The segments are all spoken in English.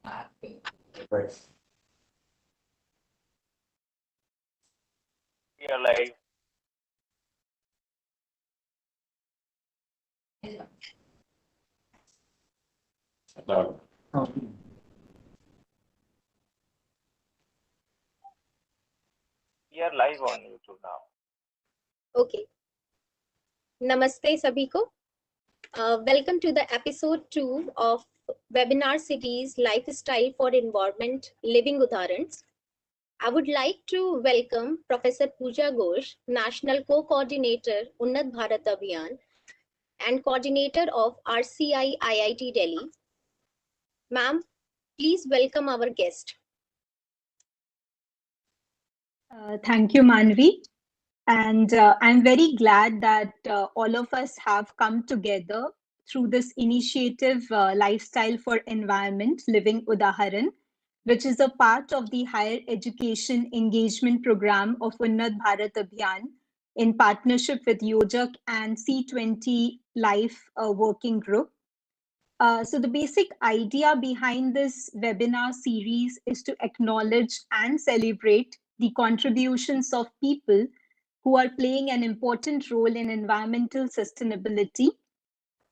We are live. We are live on YouTube now. Okay. Namaste sabhi ko. Welcome to the episode 2 of webinar series Lifestyle for Environment Living Udaharans. I would like to welcome Professor Pooja Ghosh, National Co-Coordinator Unnat Bharat Abhiyan and Coordinator of RCI IIT Delhi. Ma'am, please welcome our guest. Thank you, Manvi. And I'm very glad that all of us have come together through this initiative, Lifestyle for Environment Living Udaharan, which is a part of the Higher Education Engagement Program of Unnat Bharat Abhiyan in partnership with Yojak and C20 Life Working Group. So the basic idea behind this webinar series is to acknowledge and celebrate the contributions of people who are playing an important role in environmental sustainability.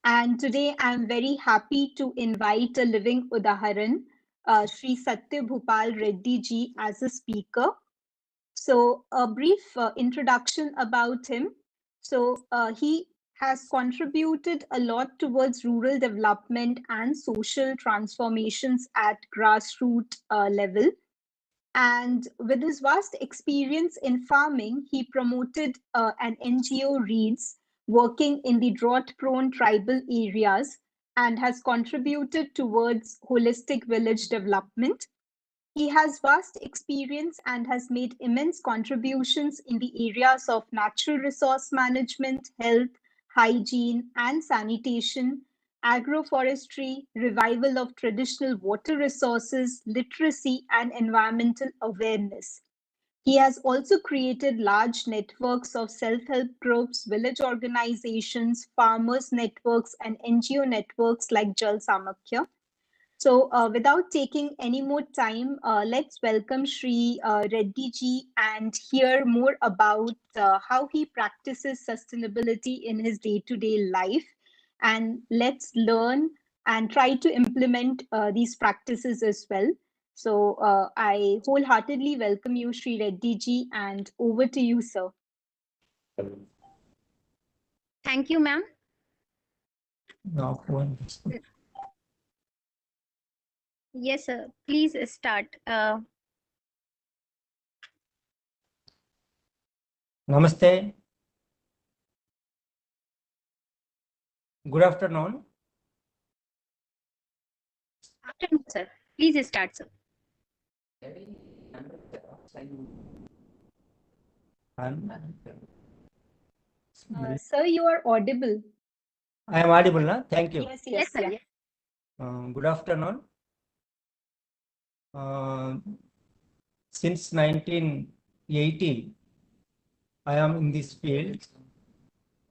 And today I'm very happy to invite a living Udaharan, Sri Satya Bhupal Reddy ji, as a speaker. So a brief introduction about him. So he has contributed a lot towards rural development and social transformations at grassroots level. And with his vast experience in farming, he promoted an NGO Reads working in the drought-prone tribal areas and has contributed towards holistic village development. He has vast experience and has made immense contributions in the areas of natural resource management, health, hygiene, and sanitation, agroforestry, revival of traditional water resources, literacy, and environmental awareness. He has also created large networks of self-help groups, village organizations, farmers networks, and NGO networks like Jal Samakya. So without taking any more time, let's welcome Sri Reddy ji and hear more about how he practices sustainability in his day-to-day life. And let's learn and try to implement these practices as well. So I wholeheartedly welcome you, Sri Reddy ji, and over to you, sir. Thank you, ma'am. Yes, sir. Please start. Namaste. Good afternoon. Afternoon, sir. Please start, sir. Sir, you are audible. I am audible, na? Thank you. Yes, sir. Yeah. Good afternoon. Since 1980, I am in this field.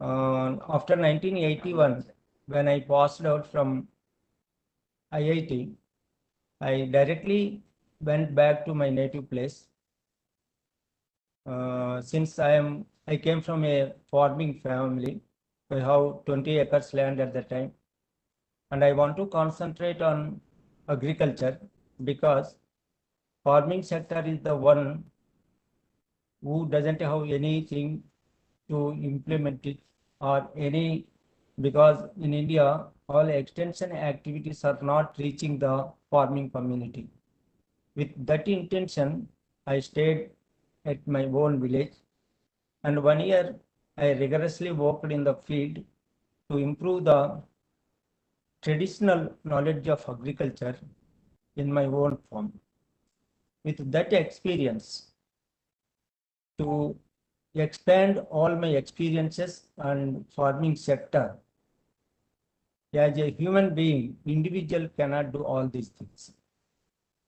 After 1981, when I passed out from IIT, I directly went back to my native place. Since I came from a farming family, I have 20 acres land at that time, and I want to concentrate on agriculture because farming sector is the one who doesn't have anything to implement it or any, because in India all extension activities are not reaching the farming community. With that intention, I stayed at my own village, and 1 year I rigorously worked in the field to improve the traditional knowledge of agriculture in my own farm. With that experience, to expand all my experiences and farming sector, as a human being, individual cannot do all these things.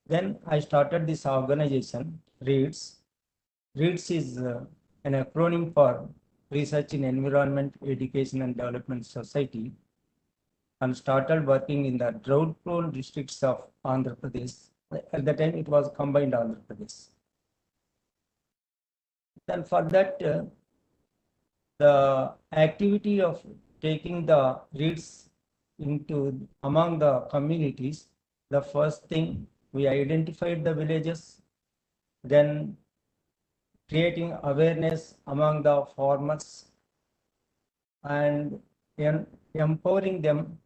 Then I started this organization, READS. READS is an acronym for Research in Environment, Education and Development Society. and started working in the drought-prone districts of Andhra Pradesh. At the time, it was combined Andhra Pradesh. Then for that, the activity of taking the reeds into among the communities, the first thing we identified the villages, then creating awareness among the farmers and empowering them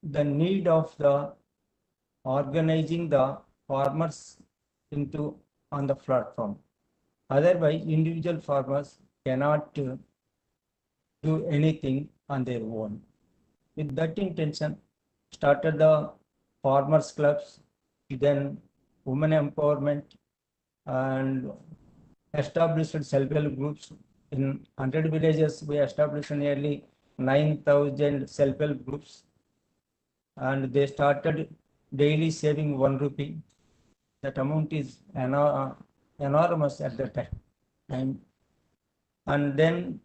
the need of the organizing the farmers into on the platform. Otherwise, individual farmers cannot do anything on their own. With that intention, started the farmers clubs, then women empowerment, and established self-help groups. In 100 villages, we established nearly 9,000 self-help groups, and they started daily saving 1 rupee. That amount is enormous at that time. And then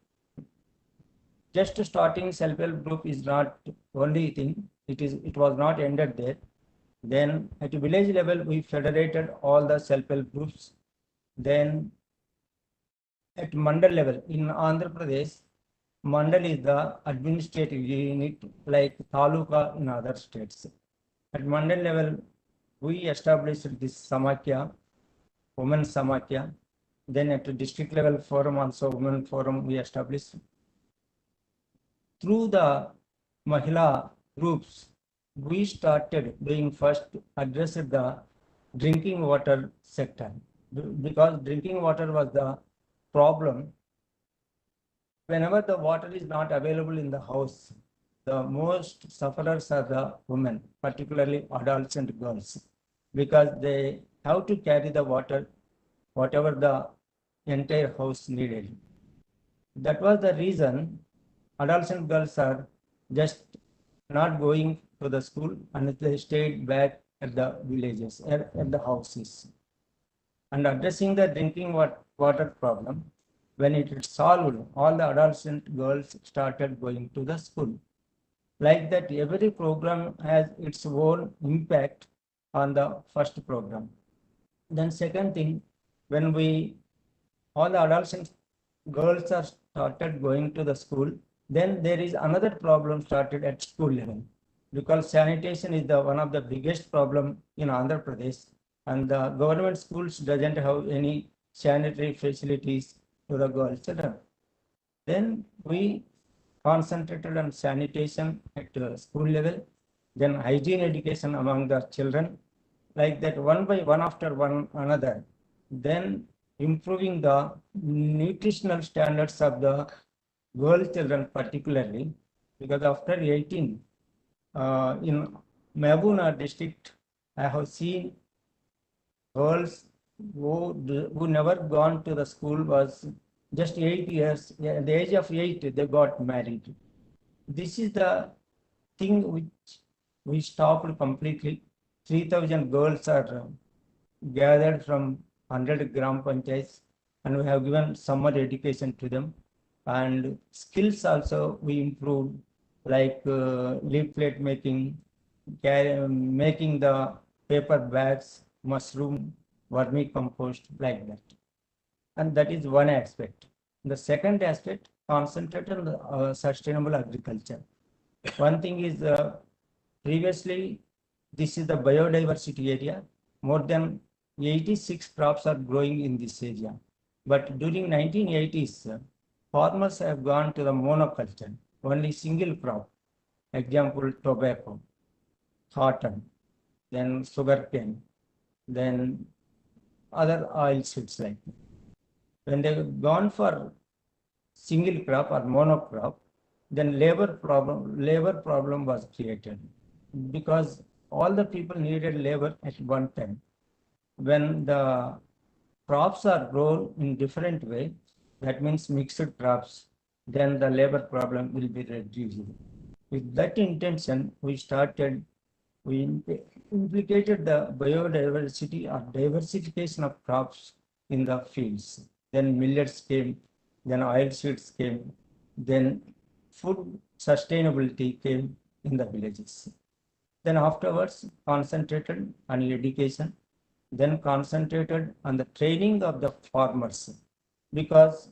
just starting self-help group is not only thing. It was not ended there. Then at village level, we federated all the self-help groups. Then at mandal level in Andhra Pradesh, mandal is the administrative unit like taluka in other states. At mandal level, we established this Samakya, Women Samakya. Then at the district level forum, also Women Forum, we established. Through the Mahila groups, we started doing first addressed the drinking water sector because drinking water was the problem. Whenever the water is not available in the house, the most sufferers are the women, particularly adolescent girls, because they have to carry the water, whatever the entire house needed. That was the reason adolescent girls are just not going to the school and they stayed back at the villages, at the houses. And addressing the drinking water problem, when it is solved, all the adolescent girls started going to the school. Like that, every program has its own impact on the first program. Then second thing, when all the adolescent girls are started going to the school, then there is another problem started at school level, because sanitation is one of the biggest problem in Andhra Pradesh, and the government schools doesn't have any sanitary facilities to the girls children. Then we concentrated on sanitation at school level, then hygiene education among the children, like that one by one after one another. Then improving the nutritional standards of the girl children particularly, because after 18, in Mehbuna district, I have seen girls who never gone to the school was just 8 years. At the age of 8, they got married. This is the thing which we stopped completely. 3,000 girls are gathered from 100 gram panchayats, and we have given summer education to them. And skills also we improved, like leaflet making, making the paper bags, mushroom, vermicompost, like that. And that is one aspect. The second aspect, concentrate on the, sustainable agriculture. One thing is previously, this is the biodiversity area. More than 86 crops are growing in this area. But during 1980s, farmers have gone to the monoculture, only single crop. Example, tobacco, cotton, then sugarcane, then other oil seeds like that. When they've gone for single crop or monocrop, then labor problem was created, because all the people needed labor at one time. When the crops are grown in different way, that means mixed crops, then the labor problem will be reduced. With that intention, we implicated the biodiversity or diversification of crops in the fields. Then millets came, then oil seeds came, then food sustainability came, in the villages. Then afterwards, concentrated on education, then concentrated on the training of the farmers, because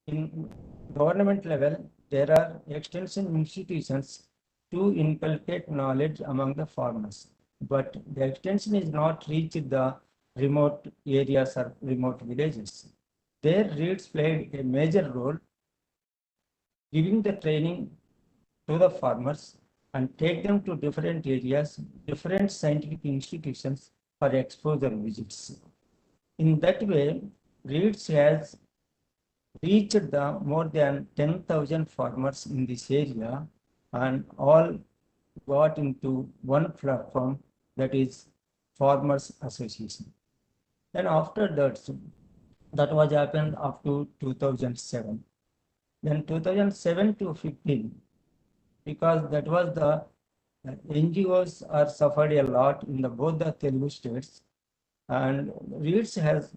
in government level, there are extension institutions to inculcate knowledge among the farmers. But the extension is not reached the remote areas or remote villages. There, REITs played a major role giving the training to the farmers and take them to different areas, different scientific institutions for exposure visits. In that way, REITs has reached the more than 10,000 farmers in this area and all got into one platform, that is Farmers Association. Then after that was happened up to 2007. Then 2007 to 15, because that was the NGOs are suffered a lot in the both the Telugu states, and REITs has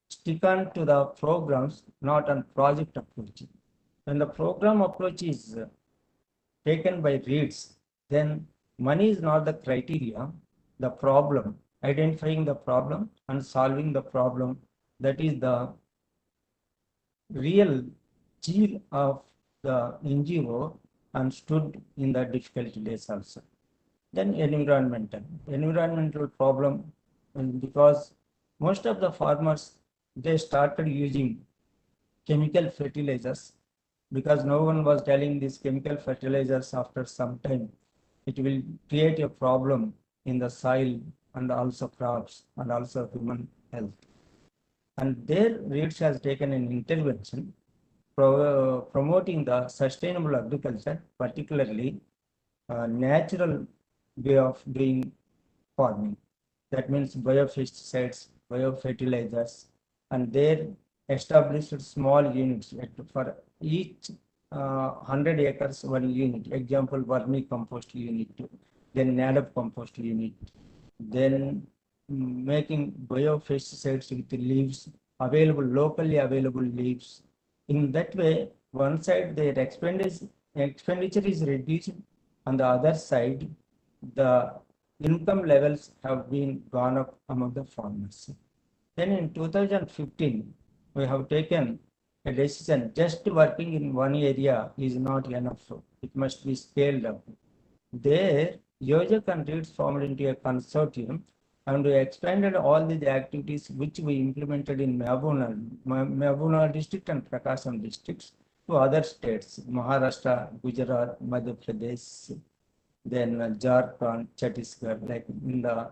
stick on to the programs, not on project approach. When the program approach is taken by REITs, then money is not the criteria, the problem, identifying the problem and solving the problem, that is the real seal of the NGO and stood in the difficult days also. Then environmental problem, because most of the farmers, they started using chemical fertilizers, because no one was telling these chemical fertilizers after some time. It will create a problem in the soil and also crops and also human health. And there REITs has taken an intervention promoting the sustainable agriculture, particularly natural way of doing farming. That means biopesticides, biofertilizers, and there established small units for each 100 acres, one unit. Example, vermicompost unit, then NADP compost unit, then making biopesticides with leaves, locally available leaves. In that way, one side their expenditure is reduced, on the other side, the income levels have been gone up among the farmers. Then in 2015, we have taken a decision, just working in one area is not enough. It must be scaled up. There, Yojak and REITs formed into a consortium, and we expanded all these activities which we implemented in Mehboonagar district and Prakasam districts to other states, Maharashtra, Gujarat, Madhya Pradesh, then Jharkhand, Chhattisgarh, like in the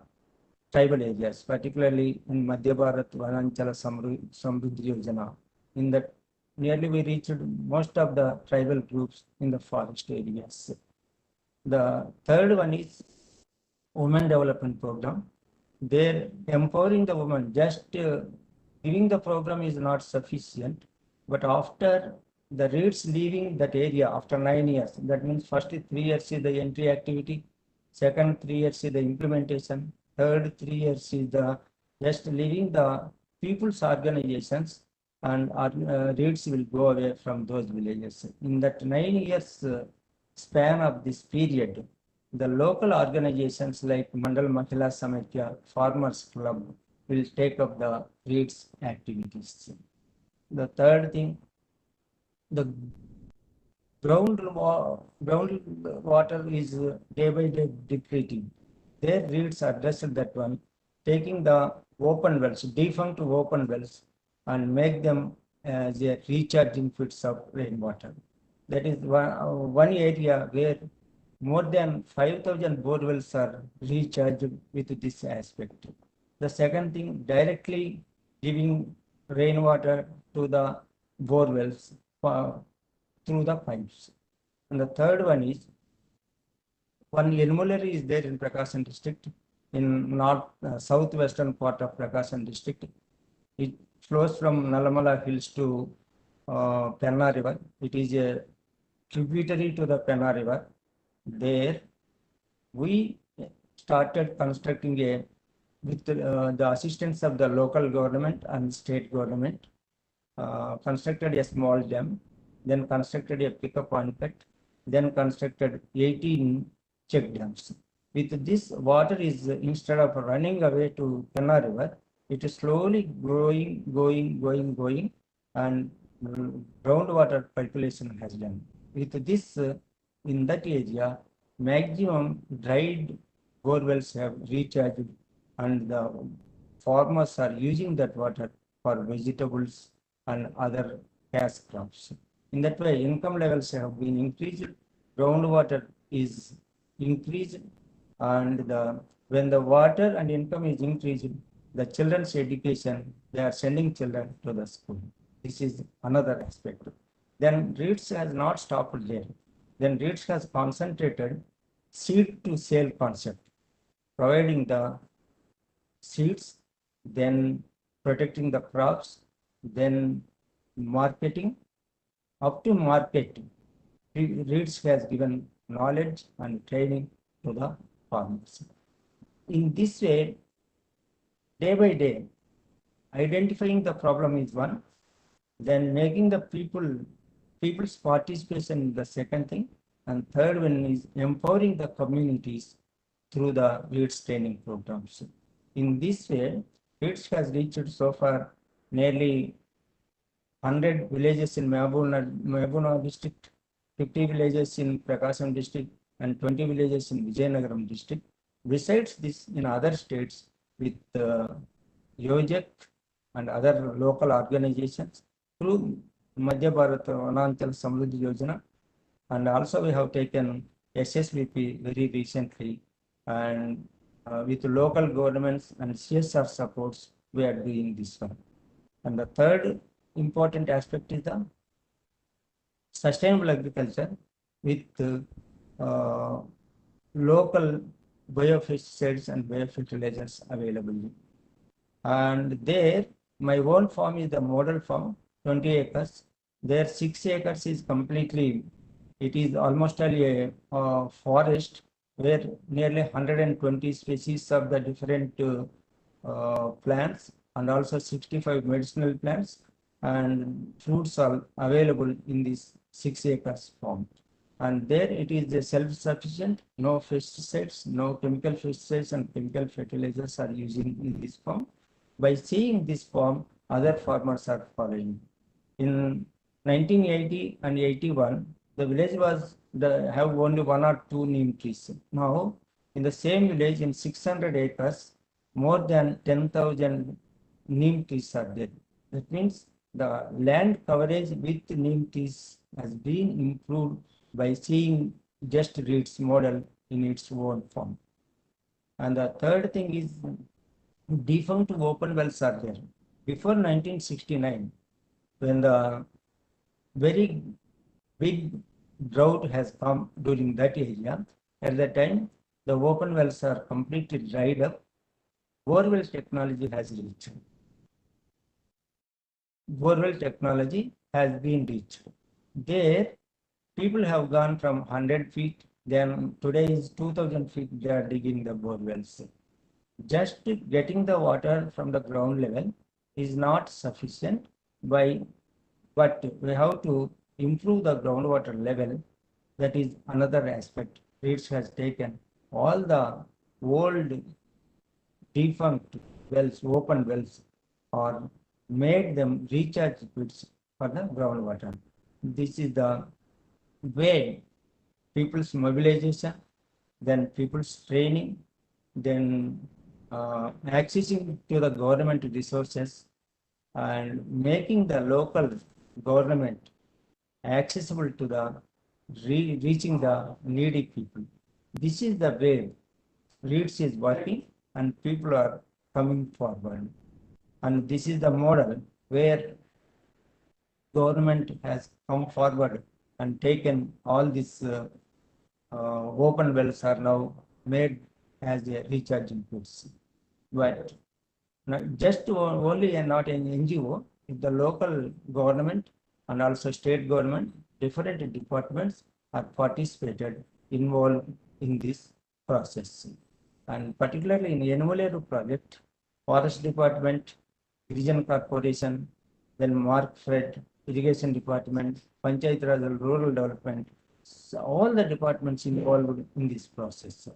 tribal areas, particularly in Madhya Bharat, Vananchala Samruddhi Yojana. In that, nearly we reached most of the tribal groups in the forest areas. The third one is Women Development Program. There, empowering the women, just giving the program is not sufficient, but after the REITs leaving that area after 9 years, that means first 3 years is the entry activity, second 3 years is the implementation, third 3 years is the just leaving the people's organizations, and REITs will go away from those villages. In that 9 years span of this period, the local organizations like Mandal Mahila Samakhya, Farmers Club will take up the REITs activities. The third thing, the groundwater is day by day depleting. Their REITs addressed that one, taking the open wells, defunct open wells, and make them as a recharging pits of rainwater. That is one area where more than 5,000 borewells are recharged with this aspect. The second thing, directly giving rainwater to the borewells through the pipes. And the third one is, one Yenmulari is there in Prakasam district, in southwestern part of Prakasam district. It flows from Nalamala Hills to Penna River. It is a tributary to the Penna River. There, we started constructing with the assistance of the local government and state government, constructed a small dam, then constructed a pickup adequate, then constructed 18 check dams. With this, water is instead of running away to Kanna River, it is slowly going, and groundwater population has done. With this, in that area, maximum dried bore wells have recharged, and the farmers are using that water for vegetables and other cash crops. In that way, income levels have been increased, groundwater is increased, and when the water and income is increased, the children's education, they are sending children to the school. This is another aspect. Then REITs has not stopped there. Then REITs has concentrated seed to sale concept, providing the seeds, then protecting the crops, then marketing. Up to marketing, REITs has given knowledge and training to the farmers. In this way, day by day, identifying the problem is one, then making the people's participation is the second thing, and third one is empowering the communities through the REITs training programs. In this way, REITs has reached so far nearly 100 villages in Mehbuna district, 50 villages in Prakasam district, and 20 villages in Vijayanagaram district. Besides this, in other states with Yojek and other local organizations through Madhya Bharat Vananchal Samruddhi Yojana, and also we have taken SSVP very recently, and with local governments and CSR supports, we are doing this one. And the third important aspect is the sustainable agriculture with local biopesticides and biofertilizers available. And there, my own farm is the model farm, 20 acres. There, 6 acres is completely, it is almost a forest where nearly 120 species of the different plants and also 65 medicinal plants and fruits are available in this 6 acres farm. And there it is self-sufficient, no pesticides, no chemical pesticides and chemical fertilizers are using in this farm. By seeing this farm, other farmers are following. In 1980 and 81, the village have only 1 or 2 neem trees. Now, in the same village, in 600 acres, more than 10,000 neem trees are there. That means the land coverage with neem trees has been improved by seeing just REITs model in its own form. And the third thing is defunct open wells are there. Before 1969, when the very big drought has come during that area, at that time, the open wells are completely dried up. Borewell technology has reached. Borewell technology has been reached. There, people have gone from 100 feet, then today is 2000 feet, they are digging the bore wells. Just getting the water from the ground level is not sufficient, but we have to improve the groundwater level. That is another aspect. REITs has taken all the old defunct wells, open wells, or made them recharge pits for the groundwater. This is the way people's mobilization, then people's training, then accessing to the government resources and making the local government accessible to the reaching the needy people. This is the way REITs is working and people are coming forward. And this is the model where government has come forward and taken all these open wells are now made as a recharging pits. But just only and not an NGO, if the local government and also state government, different departments are participated, involved in this process. And particularly in Yenuvoleru project, Forest Department, Region Corporation, then Mark Fred, Irrigation Department, Panchayat Raj Rural Development, So all the departments involved in this process.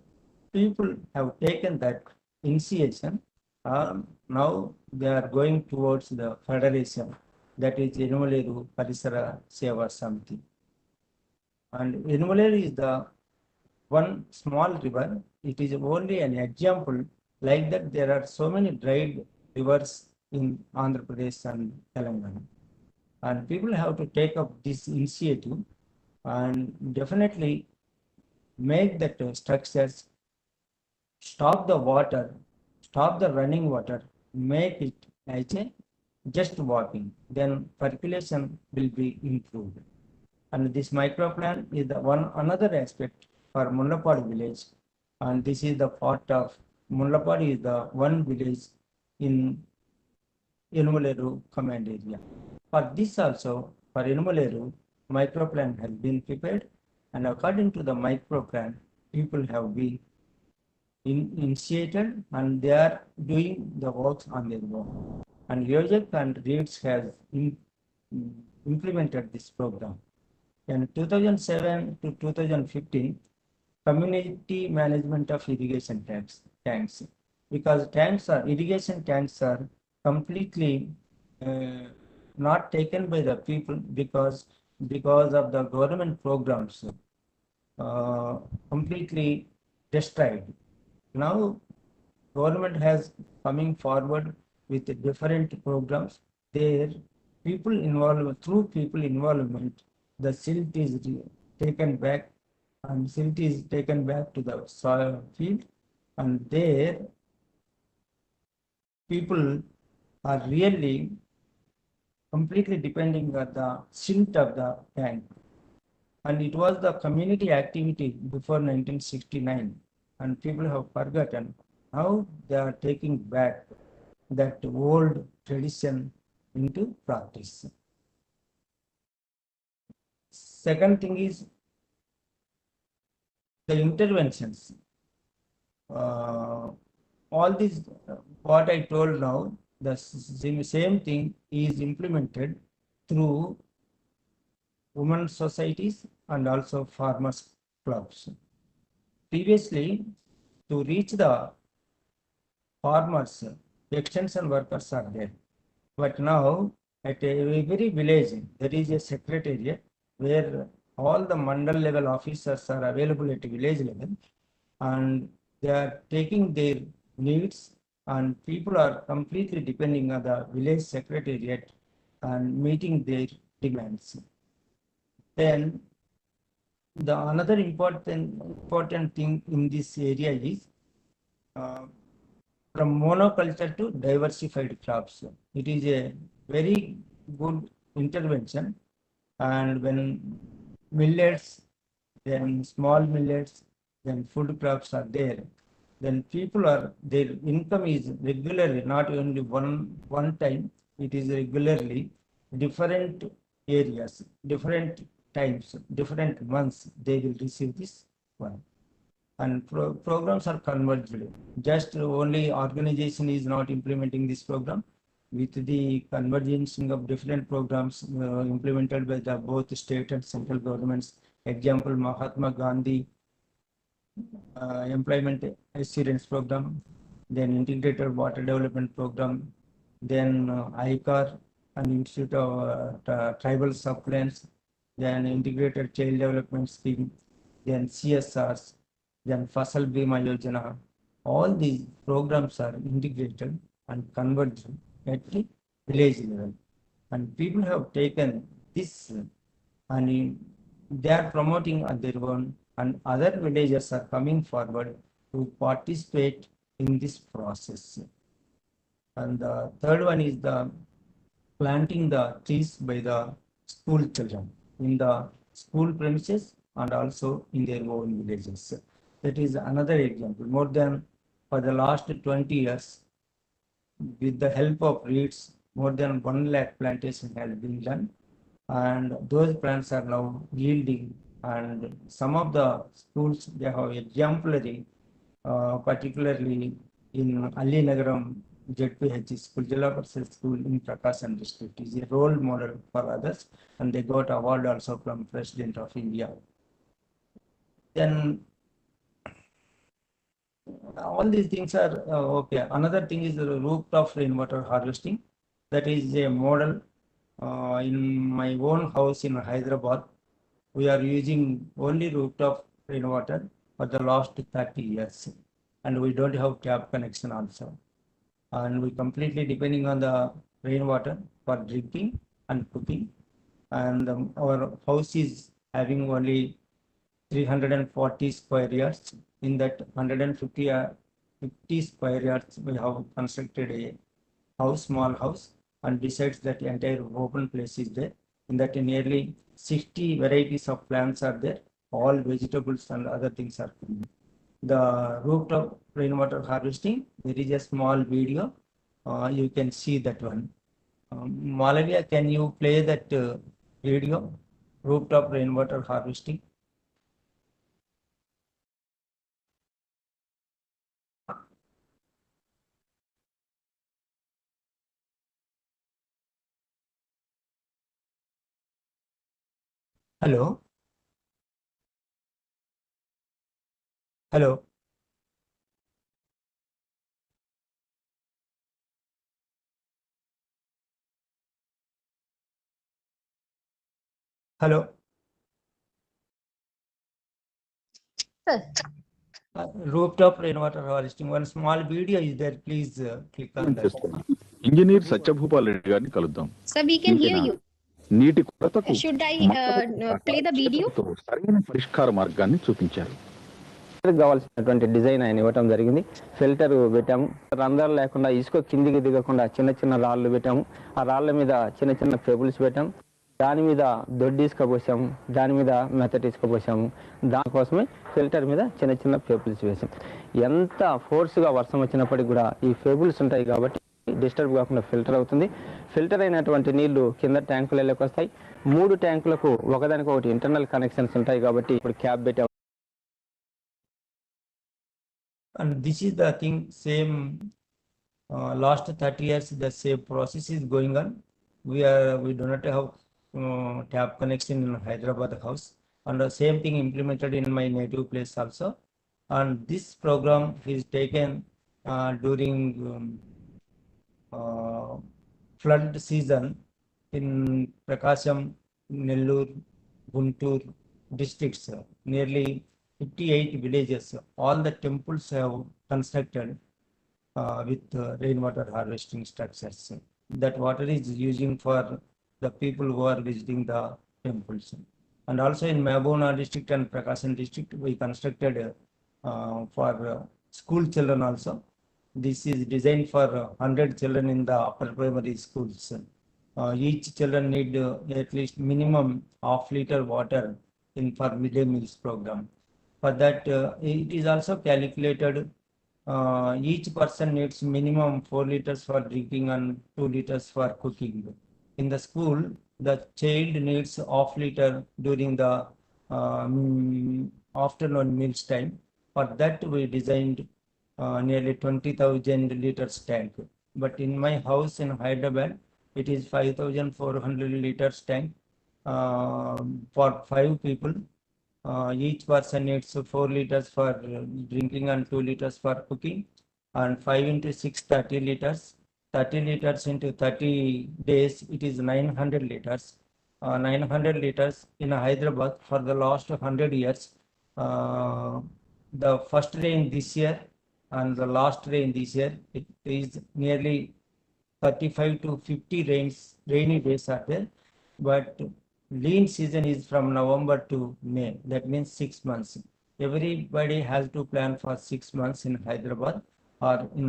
People have taken that initiation. Now they are going towards the federation, that is Enuleru Parisara Seva Samiti. And Enuleru is the one small river. It is only an example. Like that, there are so many dried rivers in Andhra Pradesh and Telangana. And people have to take up this initiative and definitely make that structures, stop the water, stop the running water, make it as a just walking, then percolation will be improved. And this microplan is the one another aspect for Mullapadu village, and this is the part of Mullapadu is the one village in Enuleru command area. For this also, for Enuleru, microplan has been prepared, and according to the microplan, people have been initiated and they are doing the works on their own. And Yojek and REITs has implemented this program. In 2007 to 2015, community management of irrigation tanks, because irrigation tanks are completely not taken by the people because of the government programs completely destroyed. Now government has coming forward with different programs. There people involved, through people involvement, the silt is taken back, and silt is taken back to the soil field, and there people are really completely depending on the silt of the tank. And it was the community activity before 1969, and people have forgotten how they are taking back that old tradition into practice. Second thing is the interventions. All these, what I told now, the same thing is implemented through women's societies and also farmers clubs. Previously, to reach the farmers, extension workers are there. But now, at every village, there is a secretariat where all the mandal level officers are available at village level, and they are taking their needs, and people are completely depending on the village secretariat and meeting their demands. Then the another important thing in this area is from monoculture to diversified crops. It is a very good intervention, and when millets, then small millets, then food crops are there, then people are, their income is regularly, not only one time, it is regularly different areas, different times, different months, they will receive this one. And programs are converged. Just only organization is not implementing this program. With the convergence of different programs implemented by the both state and central governments, example Mahatma Gandhi Employment Assurance Program, then Integrated Water Development Program, then ICAR and Institute of Tribal Subplans, then Integrated Child Development Scheme, then CSRs, then Fasal Bima Yojana. All these programs are integrated and converged at the village level. And people have taken this and they are promoting on their own, and other villages are coming forward to participate in this process. And the third one is the planting the trees by the school children in the school premises and also in their own villages. That is another example. More than for the last 20 years, with the help of REITs, more than 1 lakh plantation has been done, and those plants are now yielding. And some of the schools, they have exemplary, particularly in Ali Nagaram ZPH school, Jilla Parsad school in Prakasam district, is a role model for others, and they got award also from President of India. Then all these things are okay. Another thing is the rooftop rainwater harvesting. That is a model in my own house in Hyderabad. We are using only rooftop rainwater for the last 30 years, and we don't have tap connection also. And we completely depending on the rainwater for drinking and cooking. And our house is having only 340 square yards. In that 150 50 square yards, we have constructed a house, small house, and besides that entire open place is there. In that nearly 60 varieties of plants are there. All vegetables and other things are there. The rooftop rainwater harvesting, there is a small video. You can see that one. Malavia, can you play that video? Rooftop rainwater harvesting. Hello? Hello? Hello? Sir. Rooftop rainwater harvesting. One small video is there. Please click on that. Engineer Satyabhupal Reddy గారిని కలుద్దాం. Sir, we can hear you. నీటి కొరతకు Should I play the video? సరైన పరిష్కార మార్గాన్ని చూపించారు. కావాల్సినటువంటి design ఆయన ఇవ్వటం జరిగింది. ఫిల్టర్ పెట్టాము, రంధ్రాలు లేకుండా ఇసుక కిందికి దిగకుండా చిన్న చిన్న రాళ్ళు పెట్టాము. ఆ రాళ్ళ మీద చిన్న చిన్న పెబుల్స్ పెట్టాము. దాని మీద దొడ్డి ఇసుక పోసాము, దాని మీద మెత్తటి ఇసుక పోసాము. దానికోసమే ఫిల్టర్ మీద చిన్న చిన్న పెబుల్స్ వేసాం. ఎంత ఫోర్స్గా వర్షం వచ్చినప్పటికీ కూడా ఈ పెబుల్స్ ఉంటాయి కాబట్టి డిస్టర్బ్ కాకుండా ఫిల్టర్ అవుతుంది. ఫిల్టర్ అయినటువంటి నీళ్లు కింద ట్యాంకులలోకి వస్తాయి. 3 ట్యాంకులకు ఒకదానికొకటి ఇంటర్నల్ కనెక్షన్స్ ఉంటాయి కాబట్టి ఇప్పుడు క్యాప్ పెట్టాము. And this is the thing, same last 30 years, the same process is going on. We do not have tap connection in Hyderabad house, and the same thing implemented in my native place also. And this program is taken during flood season in Prakasam, Nellore, Guntur districts, nearly 58 villages. All the temples have constructed with rainwater harvesting structures. That water is using for the people who are visiting the temples. And also in Mehbooba district and Prakasam district, we constructed for school children also. This is designed for 100 children in the upper primary schools. Each children need at least minimum half-liter water in for midday meals program. For that, it is also calculated. Each person needs minimum 4 liters for drinking and 2 liters for cooking. In the school, the child needs half liter during the afternoon meals time. For that, we designed nearly 20,000 liters tank. But in my house in Hyderabad, it is 5,400 liters tank for 5 people. Each person needs 4 liters for drinking and 2 liters for cooking, and 5 into 6, 30 liters. 30 liters into 30 days, it is 900 liters. 900 liters in Hyderabad for the last 100 years. The first rain this year and the last rain this year, it is nearly 35 to 50 rainy days are there. But lean season is from November to May. That means 6 months. Everybody has to plan for 6 months in Hyderabad or in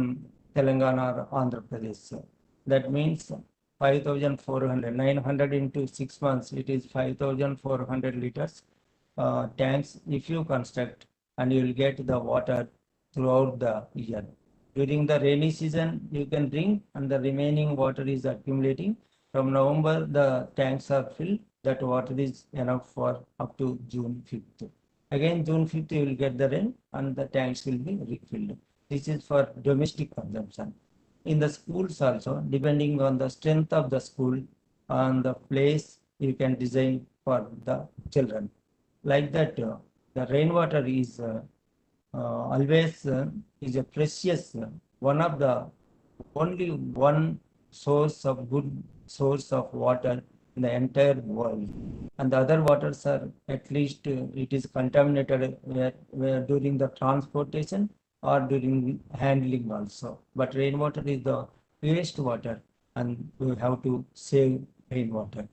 Telangana or Andhra Pradesh. That means 5,400, 900 into 6 months, it is 5,400 liters tanks if you construct, and you will get the water throughout the year. During the rainy season, you can drink, and the remaining water is accumulating. From November, the tanks are filled. That water is enough for up to June 5th. Again, June 5th, you will get the rain and the tanks will be refilled. This is for domestic consumption. In the schools also, depending on the strength of the school and the place, you can design for the children. Like that, the rainwater is always is a precious one of the only one source of good source of water in the entire world, and the other waters are at least it is contaminated where during the transportation or during handling also. But rainwater is the waste water, and we have to save rainwater.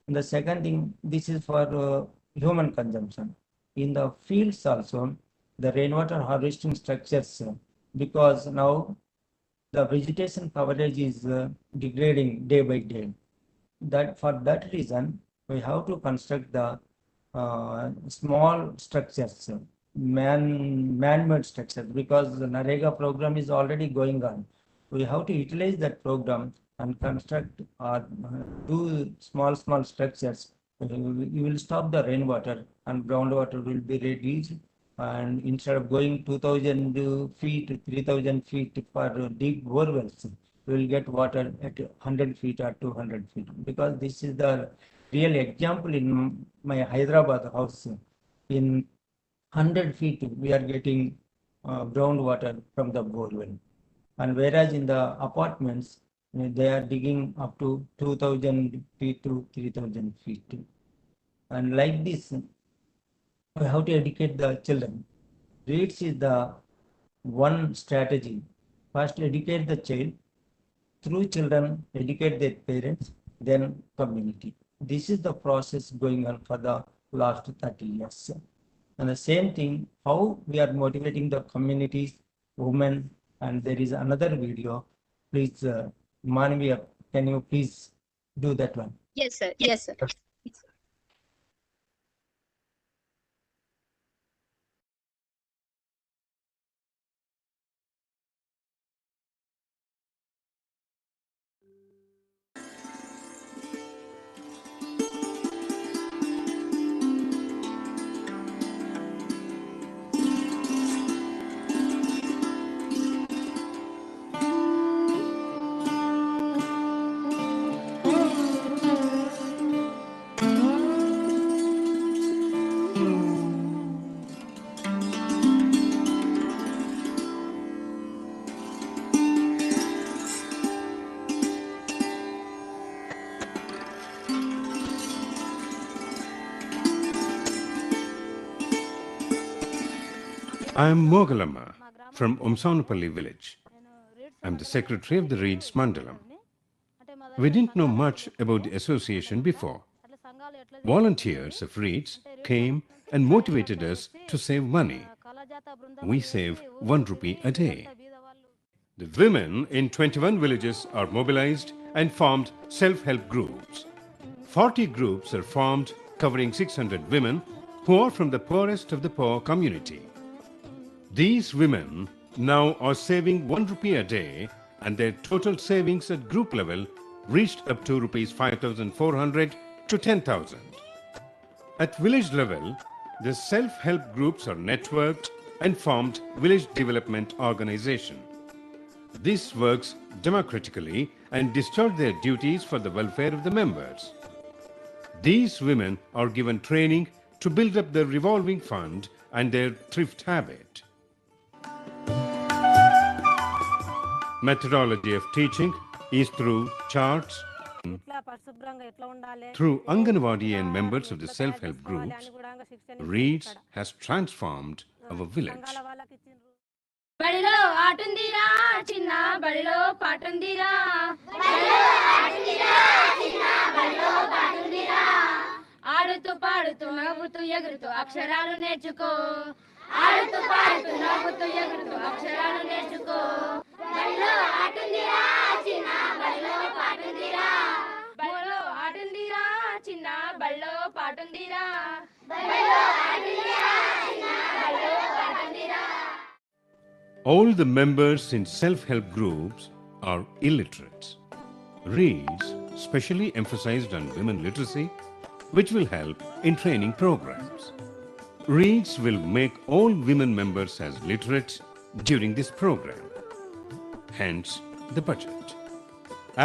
And the second thing, this is for human consumption. In the fields also, the rainwater harvesting structures, because now the vegetation coverage is degrading day by day. That for that reason, we have to construct the small structures, man-made structures, because the NREGA program is already going on. We have to utilize that program and construct or do small structures. You will stop the rainwater and groundwater will be reduced. And instead of going 2,000 feet, 3,000 feet for deep bore wells, we will get water at 100 feet or 200 feet. Because this is the real example in my Hyderabad house. In 100 feet, we are getting groundwater from the borewell. And whereas in the apartments, they are digging up to 2,000 feet to 3,000 feet. And like this, we have to educate the children. READS is the one strategy. First, educate the child. Through children, educate their parents, then community. This is the process going on for the last 30 years. And the same thing, how we are motivating the communities, women, and there is another video. Please, Manvi, can you please do that one? Yes, sir. Yes, sir. I am Mogalama from Umsanupalli village. I'm the secretary of the READS Mandalam. We didn't know much about the association before. Volunteers of READS came and motivated us to save money. We save 1 rupee a day. The women in 21 villages are mobilized and formed self-help groups. 40 groups are formed covering 600 women who are from the poorest of the poor community. These women now are saving 1 rupee a day, and their total savings at group level reached up to rupees 5,400 to 10,000. At village level, the self-help groups are networked and formed village development organization. This works democratically and discharge their duties for the welfare of the members. These women are given training to build up their revolving fund and their thrift habit. Methodology of teaching is through charts, through Anganwadi and members of the self-help groups. READS has transformed our village. బడిలో ఆటుందిరా చిన్న బడిలో పాటుందిరా ఆడుతూ పాడుతూ నవ్వుతూ ఎగురుతూ అక్షరాలు నేర్చుకో ఆడుతూ పాడుతూ నవ్వుతూ ఎగురుతూ అక్షరాలు నేర్చుకో బడిలో ఆటుందిరా చిన్న బడిలో పాటుందిరా బడిలో ఆటుందిరా చిన్న బడిలో పాటుందిరా బడిలో ఆటుందిరా చిన్న బడిలో పాటుందిరా. All the members in self-help groups are illiterates. READS specially emphasized on women literacy, which will help in training programs. READS will make all women members as literates during this program. Hence, the budget.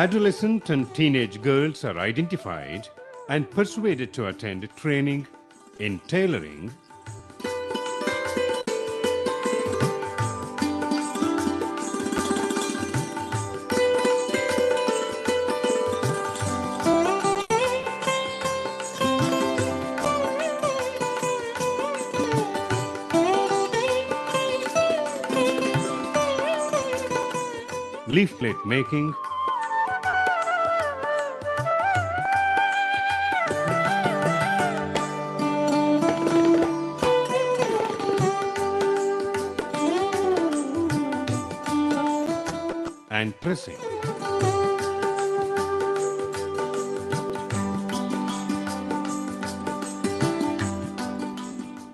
Adolescent and teenage girls are identified and persuaded to attend training in tailoring, leaf plate making, and pressing.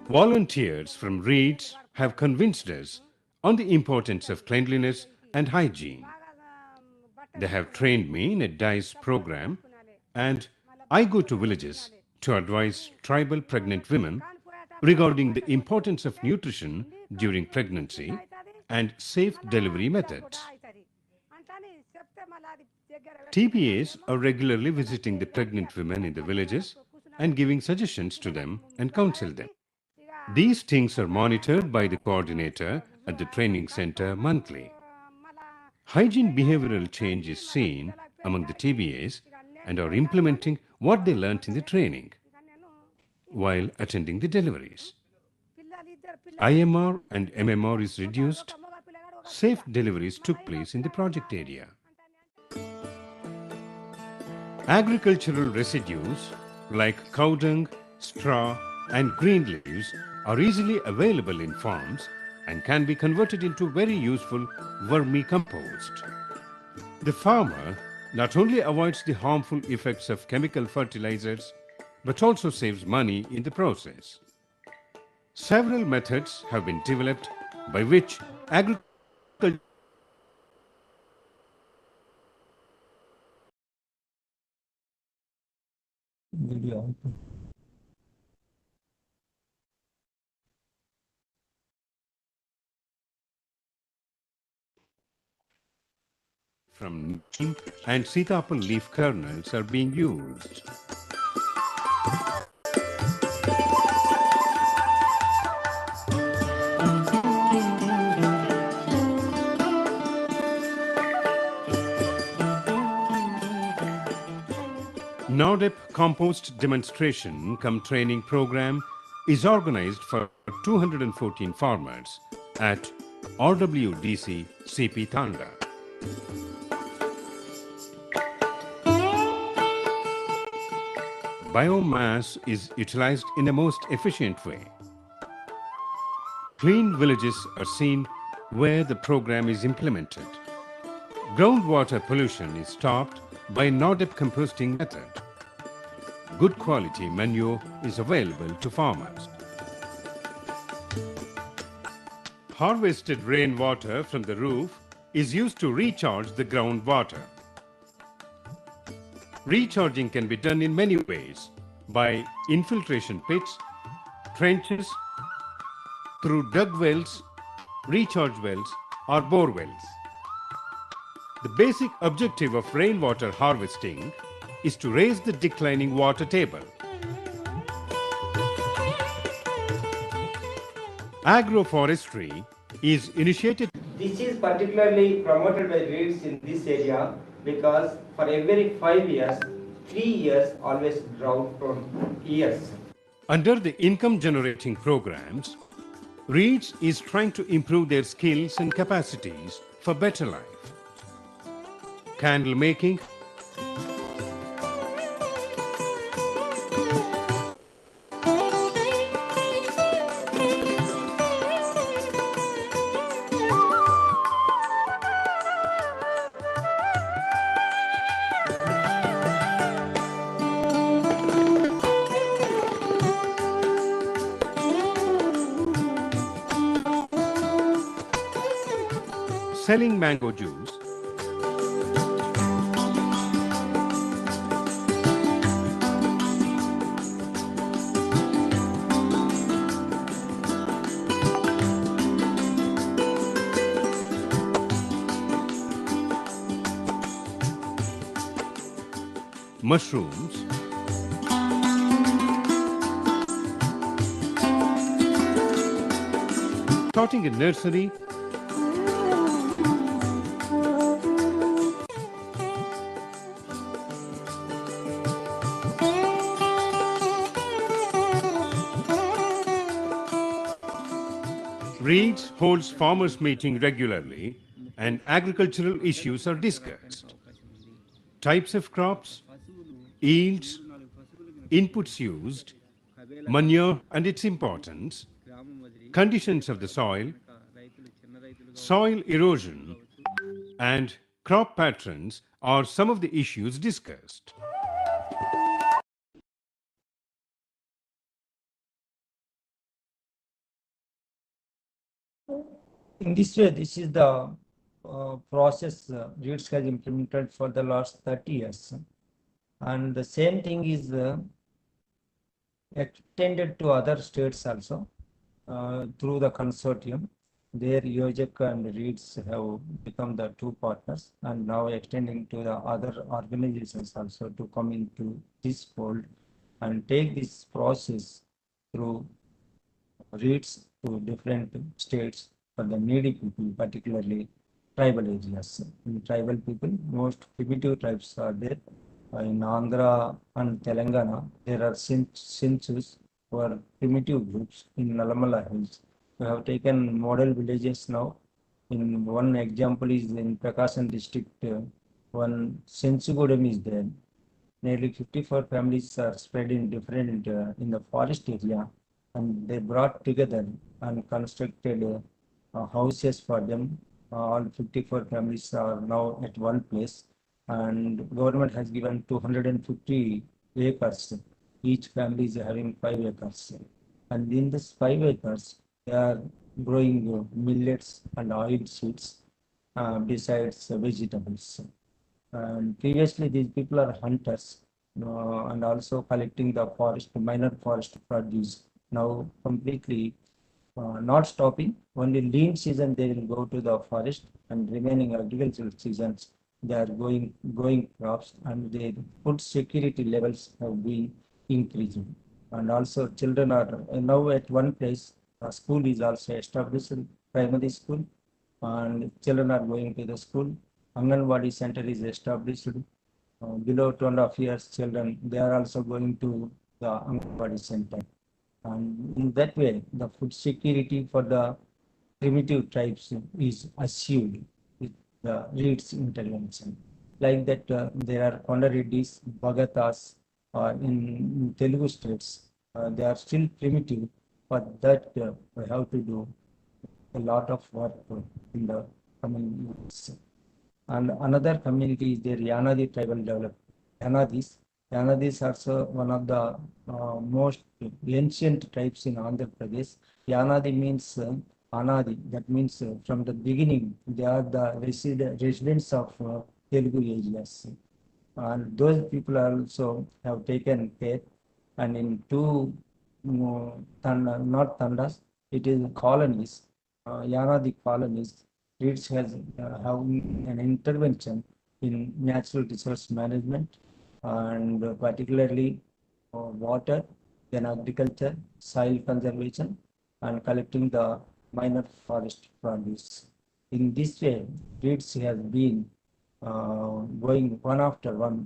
Volunteers from Reeds have convinced us on the importance of cleanliness and hygiene. They have trained me in a DICE program, and I go to villages to advise tribal pregnant women regarding the importance of nutrition during pregnancy and safe delivery methods. TPAs are regularly visiting the pregnant women in the villages and giving suggestions to them and counsel them. These things are monitored by the coordinator at the training center monthly. Hygiene behavioral change is seen among the TBAs and are implementing what they learnt in the training while attending the deliveries. IMR and MMR is reduced. Safe deliveries took place in the project area. Agricultural residues like cow dung, straw, and green leaves are easily available in farms and can be converted into very useful vermicompost. The farmer not only avoids the harmful effects of chemical fertilizers, but also saves money in the process. Several methods have been developed by which agriculture Video. from neem and sitapal leaf kernels are being used. NODEP compost demonstration cum training program is organized for 214 farmers at RWDC CP Tanda. Biomass is utilized in a most efficient way. Clean villages are seen where the program is implemented. Groundwater pollution is stopped by NODEP composting method. Good quality manure is available to farmers. Harvested rainwater from the roof is used to recharge the groundwater. Recharging can be done in many ways, by infiltration pits, trenches, through dug wells, recharge wells, or bore wells. The basic objective of rainwater harvesting is to raise the declining water table. Agroforestry is initiated. This is particularly promoted by Reeds in this area because for every 5 years, 3 years always drought-prone years. Under the income generating programs, Reeds is trying to improve their skills and capacities for better life. Candle making, selling mango juice, mushrooms, starting a nursery, Reeds holds farmers meeting regularly and agricultural issues are discussed. Types of crops, yields, inputs used, manure and its importance, conditions of the soil, soil erosion, and crop patterns are some of the issues discussed. In this way, this is the process REITs has implemented for the last 30 years. And the same thing is extended to other states also through the consortium. There, Yojek and REITs have become the two partners, and now extending to the other organizations also to come into this fold and take this process through REITs to different states for the needy people, particularly tribal areas. In tribal people, most primitive tribes are there. In Andhra and Telangana, there are census for primitive groups in Nalamala Hills. We have taken model villages now. In one example is in Prakasam district, one Sensugudam is there. Nearly 54 families are spread in different in the forest area, and they brought together and constructed houses for them. All 54 families are now at one place, and government has given 250 acres. Each family is having 5 acres, and in this 5 acres, they are growing millets and oil seeds besides vegetables. And previously, these people are hunters and also collecting the forest, minor forest produce. Now completely not stopping. Only lean season they will go to the forest, and remaining agricultural seasons they are growing crops, and their food security levels have been increasing. And also children are now at one place. A school is also established, primary school, and children are going to the school. Anganwadi center is established. Below 2.5 years children, they are also going to the Anganwadi center. And in that way, the food security for the primitive tribes is assumed with the REITs intervention. Like that, there are Kondareddis, Bhagatas, in Telugu states. They are still primitive, but that we have to do a lot of work in the coming years. And another community is the Yanadi tribal development. Yanadis also one of the most ancient tribes in Andhra Pradesh. Yanadi means Anadi, that means from the beginning, they are the residents of Telugu areas. And those people also have taken care, and in two not tandas, it is colonies, Yanadi colonies. REITs has have an intervention in natural resource management, and particularly water, then agriculture, soil conservation, and collecting the minor forest produce. In this way, REITs has been going one after one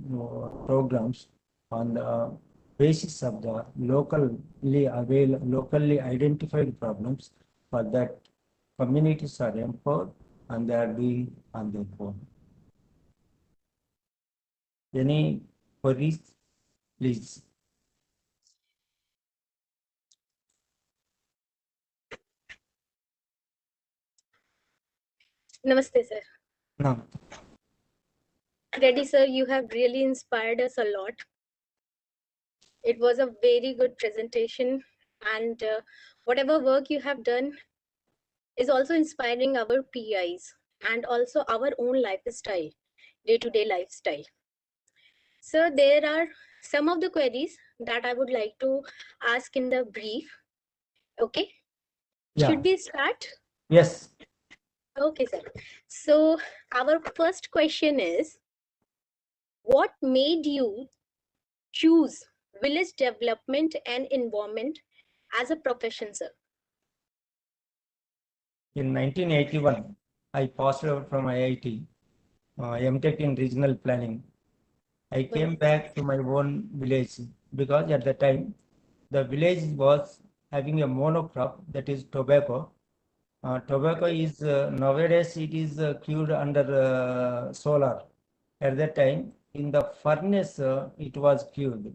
programs on the basis of the locally identified problems. For that, communities are empowered and they are doing on their own. Any queries, please? Namaste, sir. No. Reddy, sir, you have really inspired us a lot. It was a very good presentation, and whatever work you have done is also inspiring our PIs and also our own lifestyle, day-to-day lifestyle. So there are some of the queries that I would like to ask in the brief. Okay. Yeah. Should we start? Yes. Okay, sir. So our first question is, what made you choose village development and environment as a profession, sir? In 1981, I passed out from IIT, MTech in regional planning. I came back to my own village because at the time, the village was having a monocrop, that is tobacco, Tobacco is nowadays it is cured under solar. At that time, in the furnace, it was cured,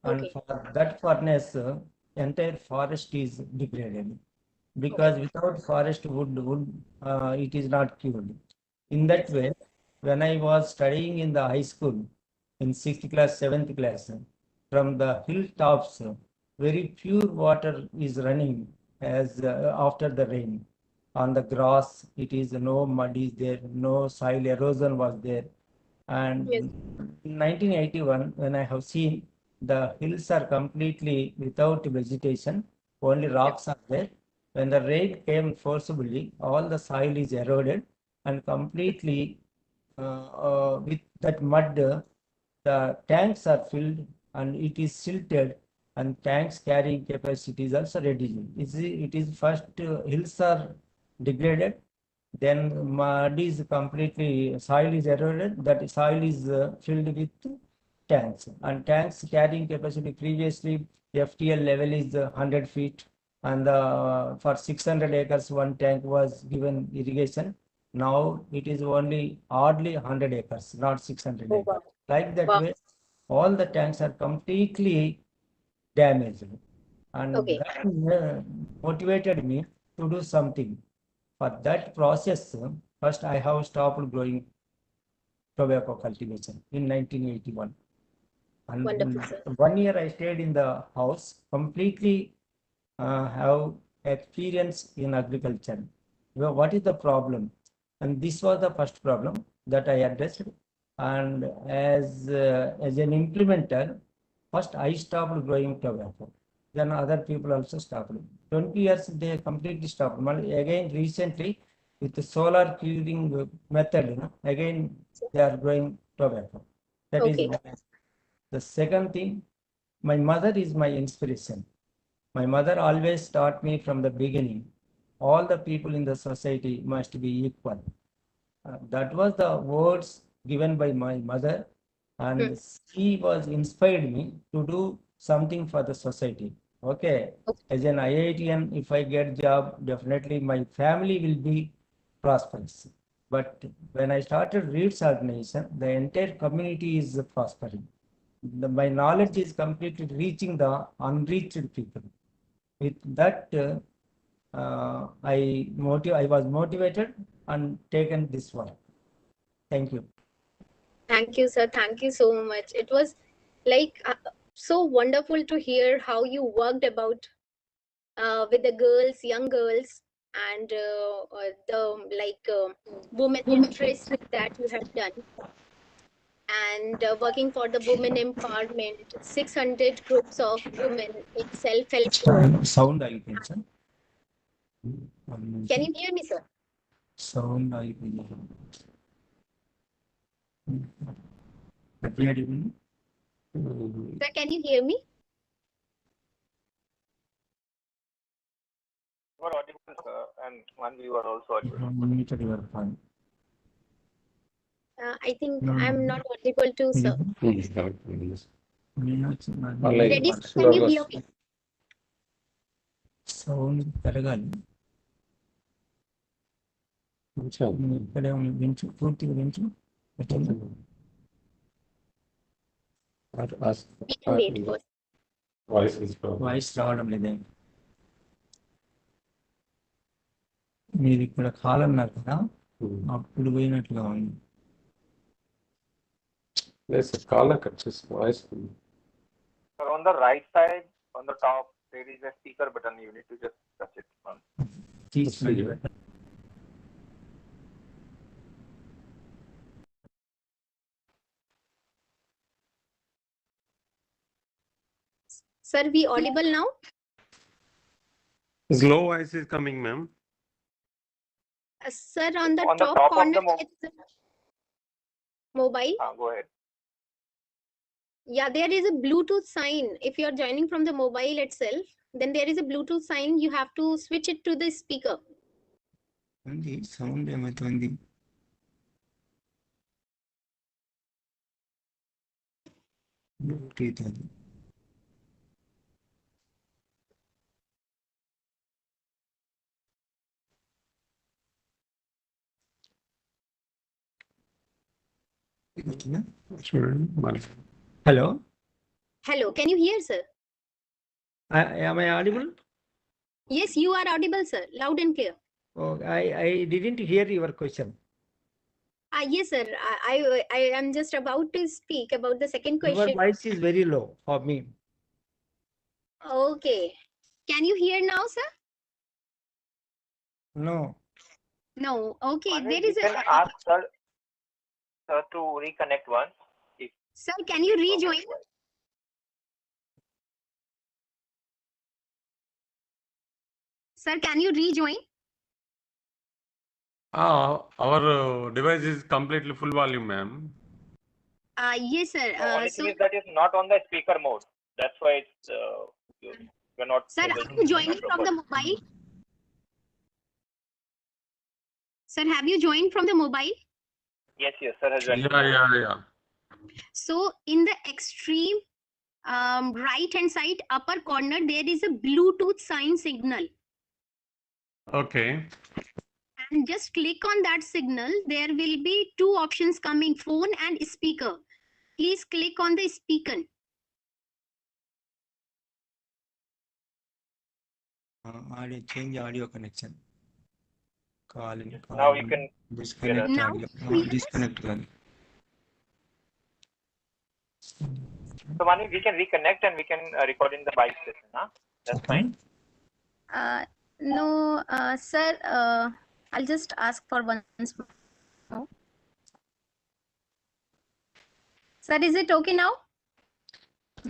and Okay. for that furnace, entire forest is degraded because without forest wood it is not cured. In that Yes. way, when I was studying in the high school, in 6th class, 7th class, from the hilltops, very pure water is running as after the rain. On the grass, it is no mud is there, no soil erosion was there. And Yes. in 1981, when I have seen the hills are completely without vegetation, only rocks are there. When the rain came forcibly, all the soil is eroded and completely with that mud, the tanks are filled and it is silted, and tanks carrying capacity is also reduced. It is first hills are degraded, then mud is completely, soil is eroded, that soil is filled with tanks, and tanks carrying capacity previously FTL level is 100 feet, and for 600 acres one tank was given irrigation. Now it is only hardly 100 acres, not 600 Oh, acres. wow. Like that Wow. way, all the tanks are completely damaged, and Okay. that motivated me to do something. For that process, first I have stopped growing tobacco cultivation in 1981. Wonderful, And sir. 1 year I stayed in the house, completely have experience in agriculture. Well, what is the problem? And this was the first problem that I addressed. And as an implementer, first I stopped growing tobacco. Then other people also stopped. 20 years they completely stopped. Again, recently, with the solar curing method, again they are growing tobacco. That is Okay. one. The second thing, my mother is my inspiration. My mother always taught me from the beginning, all the people in the society must be equal. That was the words given by my mother, and she was inspired me to do something for the society. Okay, as an IITian, if I get job, definitely my family will be prosperous. But when I started Reads organization, the entire community is prospering. My knowledge is completely reaching the unreached people. With that, I was motivated and taken this work. Thank you. Thank you, sir. Thank you so much. It was like so wonderful to hear how you worked about with the girls, young girls, and the women interest that you have done, and working for the women empowerment, 600 groups of women in self-help group. Sound I can. Can you hear me, sir? Sound I can. Sir, can you hear me? You are audible, sir, and one viewer also audible. I think I'm not audible too, sir. Reddy, sir, can you hear me? Sound పెరగాలి ఇక్కడే వించు పూర్తిగా వించు We can wait for. Voice రావడం లేదే మీరు ఇక్కడ కాలన్నారు కదా అప్పుడు పోయినట్లుగా ఉంది Sir, on the right side, on the top, there is a speaker button. You need to just touch it once. తీసుకుని Sir, we audible now? Slow voice is coming, ma'am. Sir, on the On the top top of corner, the it's mobile. Go ahead. Yeah, there is a Bluetooth sign. If you're joining from the mobile itself, then there is a Bluetooth sign. You have to switch it to the speaker. ఉంది sound ఏమవుతుంది Bluetooth అది Hello, Hello, can you hear, sir? am I audible? Yes, you are audible, sir. Loud and clear. Oh, I didn't hear your question. Yes, sir. I am just about to speak about the second Your question. voice is very low for me. Okay. Can you hear now, sir? No. No. Okay. Manvi, There you is can a ask sir to reconnect once. If sir. Can you rejoin? Sir, can you rejoin? Our device is completely full volume, ma'am. Yes, sir. the only So, thing is that it's not on the speaker mode. That's why it's you're not sir, able are to you listen joining from the properly. mobile? Sir, have you joined from the mobile? Yes, sir has joined. Yeah. So, in the extreme right hand side upper corner, there is a Bluetooth sign signal. Okay. And just click on that signal. There will be two options coming, phone and speaker. Please click on the speaker. Audio, change audio connection. Calling. Now you can disconnect Now audio. hear us? Disconnect. So Mani, we can reconnect and we can record in the bike session. Huh? That's fine. No, sir. I'll just ask for once more. Sir, is it okay now?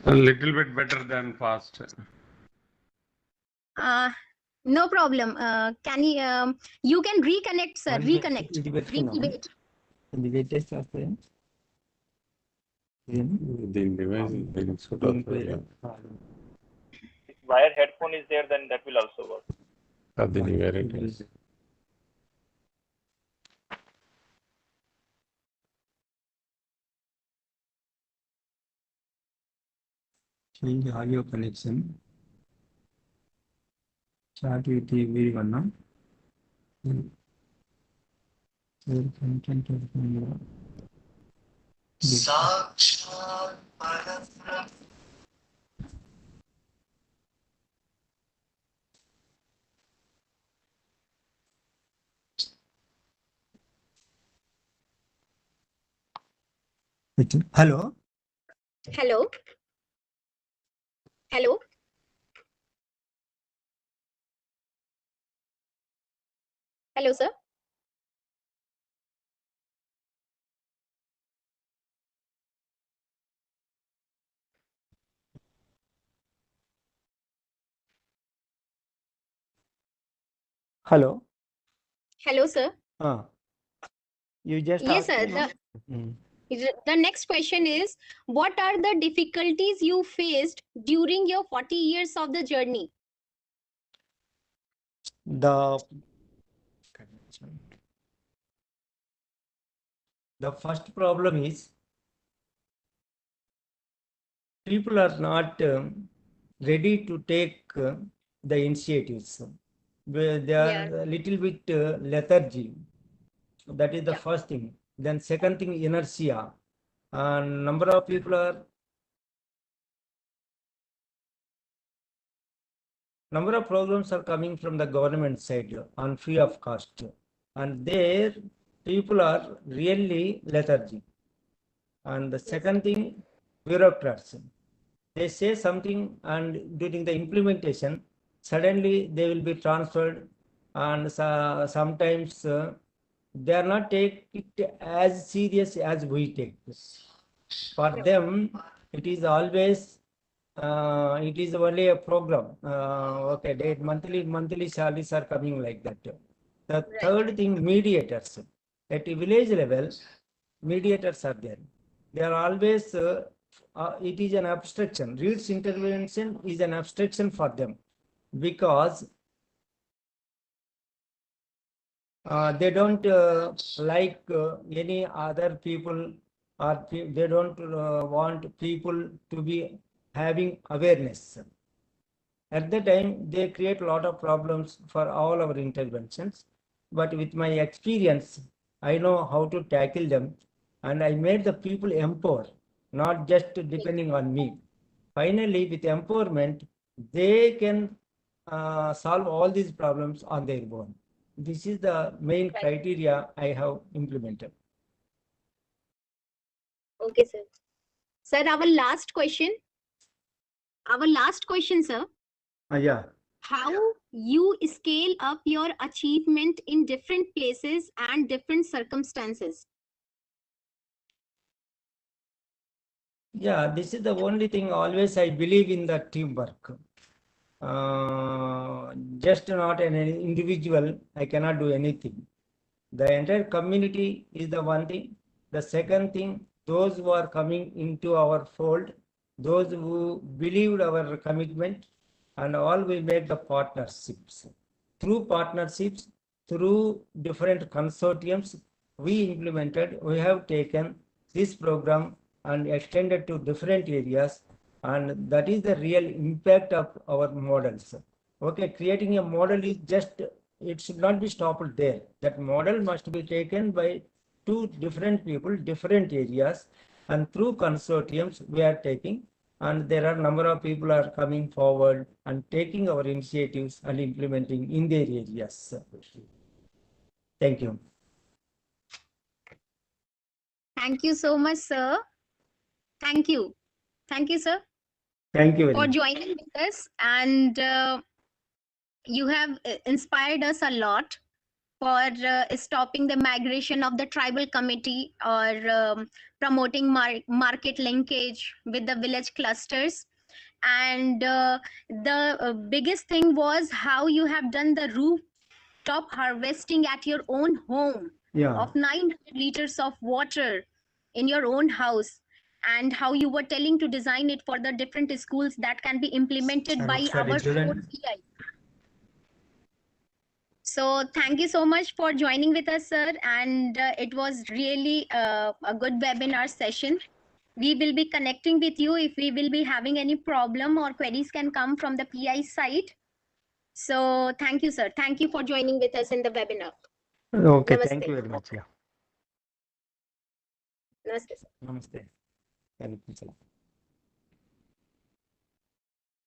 A little bit better than fast. No problem. Can you can reconnect, sir. Reconnect. Reactivate. The latest of the device is If wired headphone is there, then that will also work. where it is. change audio connection. Chat with everyone now. Content of Hello. Hello. Hello. Hello, sir. Hello. Hello, sir. You just Yes, asked sir. me. The next question is, what are the difficulties you faced during your 40 years of the journey? The first problem is people are not ready to take the initiatives. They are a little bit lethargy. That is the first thing. Then second thing, inertia. Number of people are number of programs are coming from the government side on free of cost, and there people are really lethargy. And the second thing, bureaucrats. They say something, and during the implementation, suddenly they will be transferred, and sometimes they are not take it as serious as we take this. For them, it is always it is only a program. Okay, date monthly salaries are coming like that. The third thing, mediators. At a village level, mediators are there. They are always it is an abstraction. Reads intervention is an abstraction for them because they don't like any other people, or they don't want people to be having awareness. At the time, they create a lot of problems for all our interventions. But with my experience, I know how to tackle them. and I made the people empower, not just depending on me. Finally, with empowerment, they can solve all these problems on their own. This is the main criteria I have implemented. Okay, sir. Sir, our last question. Sir. Yeah. How you scale up your achievement in different places and different circumstances? Yeah, this is the only thing always I believe in the teamwork. Just not an individual, I cannot do anything. The entire community is the one thing. The second thing, those who are coming into our fold, those who believed our commitment, and all we make the partnerships. Through partnerships, through different consortiums, we have taken this program and extended to different areas, and that is the real impact of our models. Okay, creating a model is just, it should not be stopped there. That model must be taken by two different people, different areas, and through consortiums we are taking, and there are number of people are coming forward and taking our initiatives and implementing in their areas. Thank you. Thank you so much, sir. Thank you. Thank you, sir. Thank you very for much. joining with us, and you have inspired us a lot for stopping the migration of the tribal committee, or promoting market linkage with the village clusters. And the biggest thing was how you have done the rooftop harvesting at your own home of 900 liters of water in your own house, and how you were telling to design it for the different schools that can be implemented by our PI. So thank you so much for joining with us, sir. And it was really a good webinar session. We will be connecting with you if we will be having any problem or queries can come from the PI side. So thank you, sir. Thank you for joining with us in the webinar. Okay, Namaste. thank you very much. Yeah. Namaste, sir. Namaste.